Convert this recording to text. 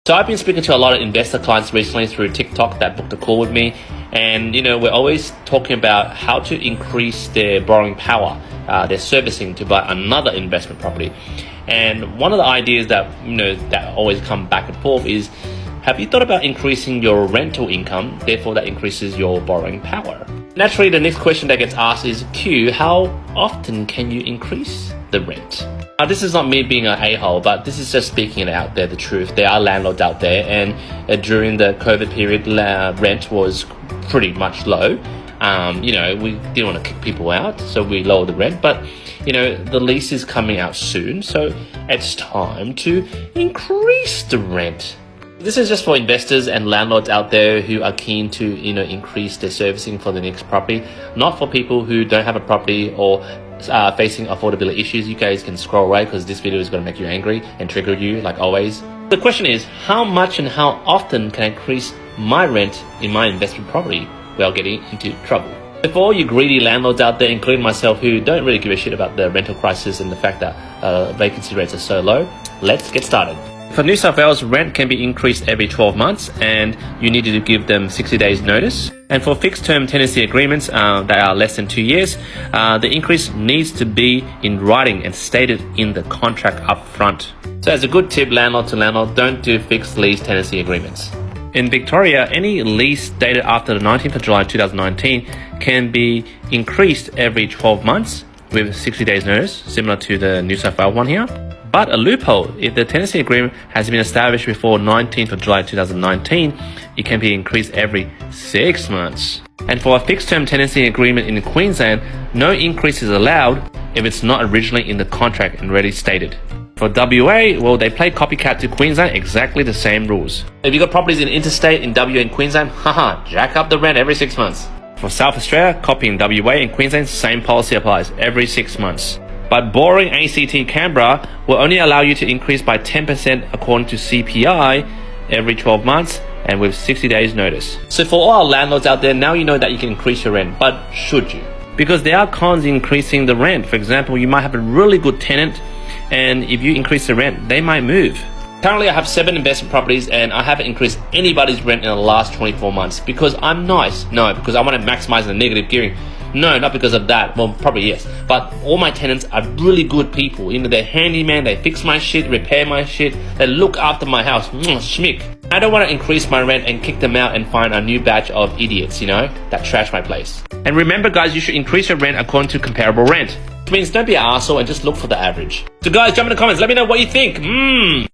So I've been speaking to a lot of investor clients recently through TikTok that booked a call with me, and we're always talking about how to increase their borrowing power, their servicing to buy another investment property. And one of the ideas that that always come back and forth is, have you thought about increasing your rental income? Therefore, that increases your borrowing power. Naturally, the next question that gets asked is, Q, how often can you increase the rent? Now, this is not me being an a-hole, but this is just speaking it out there, the truth. There are landlords out there, and during the COVID period, rent was pretty much low. We didn't want to kick people out, so we lowered the rent. But, the lease is coming out soon, so it's time to increase the rent. This is just for investors and landlords out there who are keen to, increase their servicing for the next property, not for people who don't have a property or facing affordability issues. You guys can scroll away because this video is going to make you angry and trigger you like always. The question is, how much and how often can I increase my rent in my investment property without getting into trouble? For all you greedy landlords out there, including myself, who don't really give a shit about the rental crisis and the fact that vacancy rates are so low, let's get started. For New South Wales, rent can be increased every 12 months and you need to give them 60 days notice. And for fixed term tenancy agreements that are less than 2 years, the increase needs to be in writing and stated in the contract up front. So as a good tip, landlord to landlord, don't do fixed lease tenancy agreements. In Victoria, any lease dated after the 19th of July 2019 can be increased every 12 months with 60 days notice, similar to the New South Wales one here. But a loophole, if the tenancy agreement has been established before 19th of July 2019, it can be increased every 6 months. And for a fixed term tenancy agreement in Queensland, no increase is allowed if it's not originally in the contract and already stated. For WA, well, they play copycat to Queensland, exactly the same rules. If you've got properties in interstate in WA and Queensland, jack up the rent every 6 months. For South Australia, copying WA and Queensland, same policy applies every 6 months. But boring ACT Canberra will only allow you to increase by 10% according to CPI every 12 months and with 60 days notice. So for all our landlords out there, now you know that you can increase your rent, but should you? Because there are cons in increasing the rent. For example, you might have a really good tenant, and if you increase the rent, they might move. Currently, I have 7 investment properties and I haven't increased anybody's rent in the last 24 months because I'm nice. No, because I want to maximize the negative gearing. No, not because of that. Well, probably yes. But all my tenants are really good people. They're handyman, they fix my shit, repair my shit, they look after my house. Schmick. I don't want to increase my rent and kick them out and find a new batch of idiots, that trash my place. And remember, guys, you should increase your rent according to comparable rent. Which means don't be an arsehole and just look for the average. So guys, jump in the comments, let me know what you think.